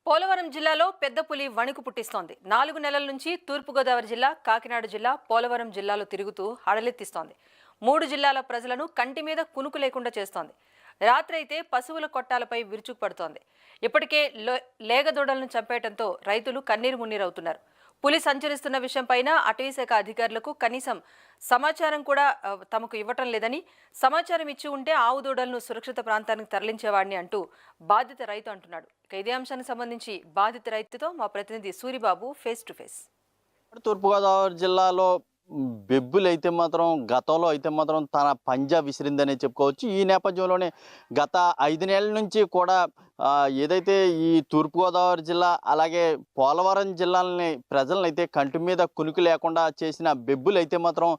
పోలవరం జిల్లాలో పెద్ద పులి వణుకు పుట్టిస్తోంది. 4 నెలల నుంచి తూర్పుగోదావరి జిల్లా, కాకినాడ జిల్లా, పోలవరం జిల్లాలో తిరుగుతూ హడలెత్తిస్తోంది. 3 జిల్లాల ప్రజలను కంటి మీద కునుకు లేకుండా చేస్తోంది. రాత్రైతే పశువుల కొట్టాలపై విరుచుకుపడుతోంది. ఇప్పటికే లేగదూడలను చంపేయడంతో రైతులు కన్నీరు మున్నీరవుతున్నారు. పులి సంచరిస్తున్న విషయంపైన అటవీశాఖ అధికారులకు కనీసం సమాచారం కూడా తమకు ఇవ్వటం లేదని, సమాచారం ఇచ్చి ఉంటే ఆవు దూడలను సురక్షిత ప్రాంతానికి తరలించేవాడిని అంటూ బాధిత రైతు అంటున్నాడు. ఇదే అంశానికి సంబంధించి బాధిత రైతుతో మా ప్రతినిధి సూరిబాబు ఫేస్ టు ఫేస్. తూర్పుగోదావరి జిల్లాలో బెబ్బులైతే మాత్రం గతంలో అయితే మాత్రం తన పంజా విసిరిందనే చెప్పుకోవచ్చు. ఈ నేపథ్యంలోనే గత 5 నెలల నుంచి కూడా ఏదైతే ఈ తూర్పుగోదావరి జిల్లా అలాగే పోలవరం జిల్లాలని ప్రజలనైతే కంటి మీద కునుకు లేకుండా చేసిన బెబ్బులైతే మాత్రం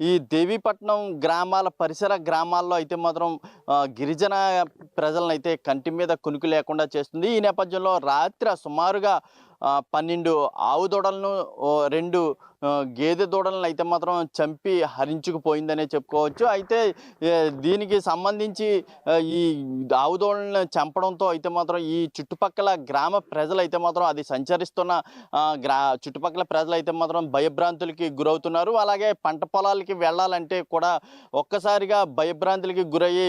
ఈ దేవీపట్నం గ్రామాల పరిసర గ్రామాల్లో అయితే మాత్రం గిరిజన ప్రజలనైతే కంటి మీద కునుకు లేకుండా చేస్తుంది. ఈ నేపథ్యంలో రాత్రి సుమారుగా 12 ఆవు దూడలను 2 గేదె దూడలను అయితే మాత్రం చంపి హరించుకుపోయిందనే చెప్పుకోవచ్చు. అయితే దీనికి సంబంధించి ఈ ఆవు దూడలను చంపడంతో అయితే మాత్రం ఈ చుట్టుపక్కల గ్రామ ప్రజలైతే మాత్రం అది సంచరిస్తున్న చుట్టుపక్కల ప్రజలైతే మాత్రం భయభ్రాంతులకి గురవుతున్నారు. అలాగే పంట పొలాలకి వెళ్ళాలంటే కూడా ఒక్కసారిగా భయభ్రాంతులకి గురయ్యి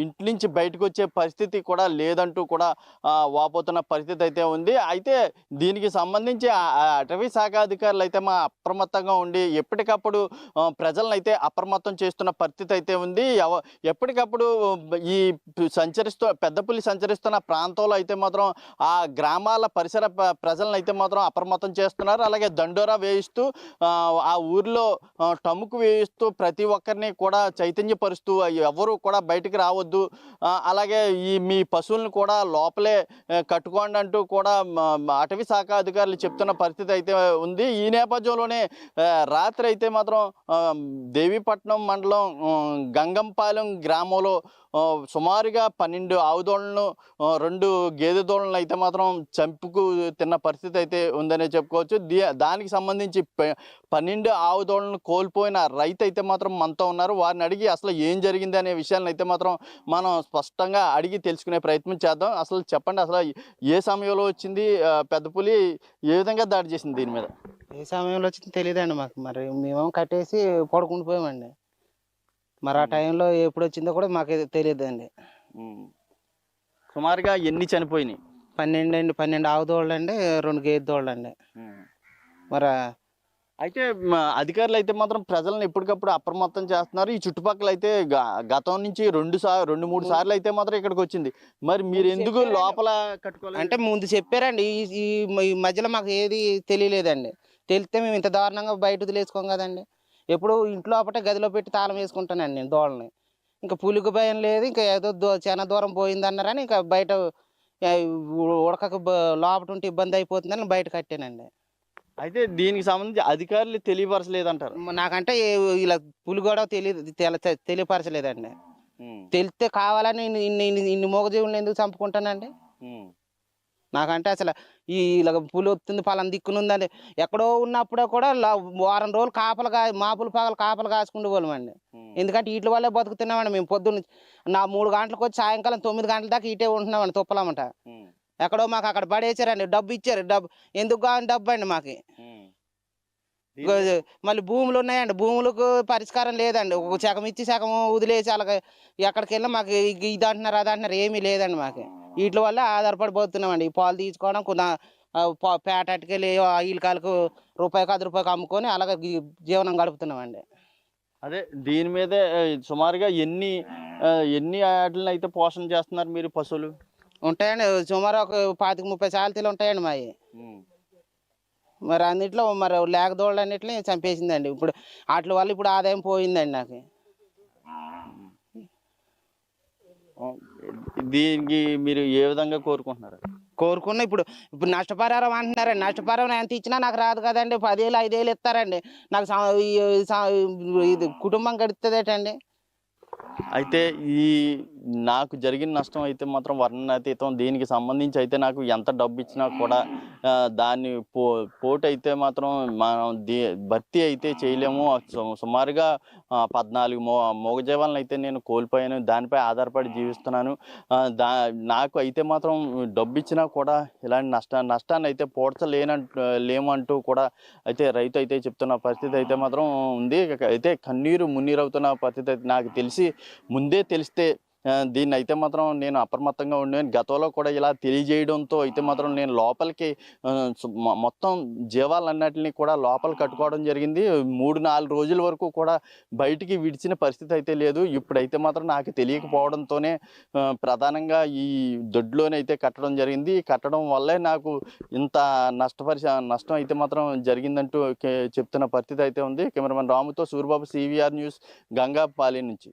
ఇంటి నుంచి బయటకు వచ్చే పరిస్థితి కూడా లేదంటూ కూడా వాపోతున్న పరిస్థితి అయితే ఉంది. అయితే దీనికి సంబంధించి అటవీ శాఖ అధికారులు అయితే అప్రమత్తంగా ఉండి ఎప్పటికప్పుడు ప్రజలను అయితే అప్రమత్తం చేస్తున్న పరిస్థితి అయితే ఉంది. ఎప్పటికప్పుడు ఈ పెద్ద పులి సంచరిస్తున్న ప్రాంతంలో అయితే మాత్రం ఆ గ్రామాల పరిసర ప్రజలను అయితే మాత్రం అప్రమత్తం చేస్తున్నారు. అలాగే దండోరా వేయిస్తూ ఆ ఊర్లో టముకు వేయిస్తూ ప్రతి ఒక్కరిని కూడా చైతన్యపరుస్తూ ఎవరు కూడా బయటికి రావద్దు, అలాగే ఈ మీ పశువులను కూడా లోపలే కట్టుకోండి అంటూ కూడా అటవీ శాఖ అధికారులు చెప్తున్న పరిస్థితి అయితే ఉంది. ఈ నేపథ్యంలోనే రాత్రి అయితే మాత్రం దేవీపట్నం మండలం గంగంపాలెం గ్రామంలో సుమారుగా 12 ఆవు దూడలను 2 గేదె దూడలను అయితే మాత్రం చంపుకు తిన్న పరిస్థితి అయితే ఉందనే చెప్పుకోవచ్చు. దానికి సంబంధించి 12 ఆవు దూడలను కోల్పోయిన రైతు అయితే మాత్రం మనతో ఉన్నారు. వారిని అడిగి అసలు ఏం జరిగింది అనే విషయాలను అయితే మాత్రం మనం స్పష్టంగా అడిగి తెలుసుకునే ప్రయత్నం చేద్దాం. అసలు చెప్పండి, అసలు ఏ సమయంలో వచ్చింది పెద్ద పులి, ఏ విధంగా దాడి చేసింది దీని మీద? ఏ సమయంలో వచ్చింది తెలియదండి మాకు. మరి మేము కట్టేసి పడుకుంటూ పోయామండి. మరి ఆ టైంలో ఎప్పుడు వచ్చిందో కూడా మాకు తెలియదండి. సుమారుగా ఎన్ని చనిపోయినాయి? 12 ఆవు దూడలండి, 2 గేదె దూడలండి. మరి అయితే అధికారులు అయితే మాత్రం ప్రజలను ఎప్పటికప్పుడు అప్రమత్తం చేస్తున్నారు. ఈ చుట్టుపక్కల అయితే గతం నుంచి 2-3 సార్లు అయితే మాత్రం ఇక్కడికి వచ్చింది. మరి మీరు ఎందుకు లోపల కట్టుకోవాలి అంటే ముందు చెప్పారండి. ఈ మధ్యలో మాకు ఏది తెలియలేదండి. తెలిస్తే మేము ఇంత దారుణంగా బయట వదిలేసుకోం కదండి. ఎప్పుడు ఇంట్లో ఒకటే గదిలో పెట్టి తాళం వేసుకుంటానండి నేను దూడల్ని. ఇంకా పులికి భయం లేదు, ఇంకా ఏదో చాలా దూరం పోయిందన్నారని ఇంకా బయట ఉడకకు లోపల ఉంటే ఇబ్బంది అయిపోతుందని బయట కట్టానండి. అయితే దీనికి సంబంధించి అధికారులు తెలియపరచలేదంటారు? నాకంటే ఇలా పులి కూడా తెలియపరచలేదండి. తెలిస్తే కావాలని ఇన్ని మూగజీవులను ఎందుకు చంపుకుంటానండి? నాకంటే అసలు ఇలా పులి వస్తుంది పలానా దిక్కునుందండి. ఎక్కడో ఉన్నప్పుడే కూడా వారం రోజులు మాపులు పగలు కాపలు కాసుకుంటూ పోలేమండి. ఎందుకంటే వీటి వల్లే బతుకుతున్నామండి. మేము పొద్దున్న 3 గంటలకు వచ్చి సాయంకాలం 9 గంటల దాకా ఇటే ఉంటున్నామండి తుప్పలమ్మట. ఎక్కడో మాకు అక్కడ పడేసారండి, డబ్బు ఇచ్చారు. ఎందుకు కావాలి డబ్బు అండి మాకు? మళ్ళీ భూములు ఉన్నాయండి, భూములకు పరిష్కారం లేదండి. ఒక సగం ఇచ్చి సగం వదిలేసి అలాగే ఎక్కడికి వెళ్ళినా మాకు ఇది అంటున్నారు అది అంటున్నారు, ఏమీ లేదండి మాకు. వీటి వల్ల ఆధారపడి పోతున్నామండి. ఈ పాలు తీసుకోవడం పేట అటుకెళ్ళి ఈలకాలకు రూపాయికి 10 రూపాయలకు అమ్ముకొని అలాగే జీవనం గడుపుతున్నామండి. అదే దీని మీదే సుమారుగా ఎన్ని వాటిని అయితే పోషణ చేస్తున్నారు మీరు పశువులు? ఉంటాయండి సుమారు ఒక 25-30 శాలతీలు ఉంటాయండి మావి. మరి అన్నిట్లో మరి లేక దూడలు అన్నిటిని చంపేసిందండి. ఇప్పుడు వాటి వల్ల ఇప్పుడు ఆదాయం పోయిందండి నాకు. దీనికి మీరు ఏ విధంగా కోరుకుంటున్నారు? కోరుకున్న ఇప్పుడు నష్టపరిహారం అంటున్నారండి. నష్టపరిహారం ఎంత ఇచ్చినా నాకు రాదు కదండి. 10,000 5,000 ఇస్తారండి. నాకు ఇది కుటుంబం గడుపుతుందేటండి. అయితే ఈ నాకు జరిగిన నష్టం అయితే మాత్రం వర్ణనాతీతం. దీనికి సంబంధించి అయితే నాకు ఎంత డబ్బు ఇచ్చినా కూడా దాన్ని పోటు అయితే మాత్రం మనం భర్తీ అయితే చేయలేము. సుమారుగా 14 మూగజీవాలను అయితే నేను కోల్పోయాను. దానిపై ఆధారపడి జీవిస్తున్నాను. నాకు అయితే మాత్రం డబ్బు ఇచ్చినా కూడా ఇలాంటి నష్టాన్ని అయితే లేమంటూ కూడా అయితే రైతు అయితే చెప్తున్న పరిస్థితి అయితే మాత్రం ఉంది. అయితే కన్నీరు మున్నీరవుతున్న పరిస్థితి అయితే నాకు ముందే తెలిస్తే దీన్ని అయితే మాత్రం నేను అప్రమత్తంగా ఉండేను. గతంలో కూడా ఇలా తెలియజేయడంతో అయితే మాత్రం నేను లోపలికి మొత్తం జీవాలన్నిటిని కూడా లోపల కట్టుకోవడం జరిగింది. 3-4 రోజుల వరకు కూడా బయటికి విడిచిన పరిస్థితి అయితే లేదు. ఇప్పుడైతే మాత్రం నాకు తెలియకపోవడంతోనే ప్రధానంగా ఈ దొడ్లోనైతే కట్టడం జరిగింది. కట్టడం వల్లే నాకు ఇంత నష్టం అయితే మాత్రం జరిగిందంటూ చెప్తున్న పరిస్థితి అయితే ఉంది. కెమెరామెన్ రాముతో సూరిబాబు, CVR న్యూస్, గంగాపాలెం నుంచి.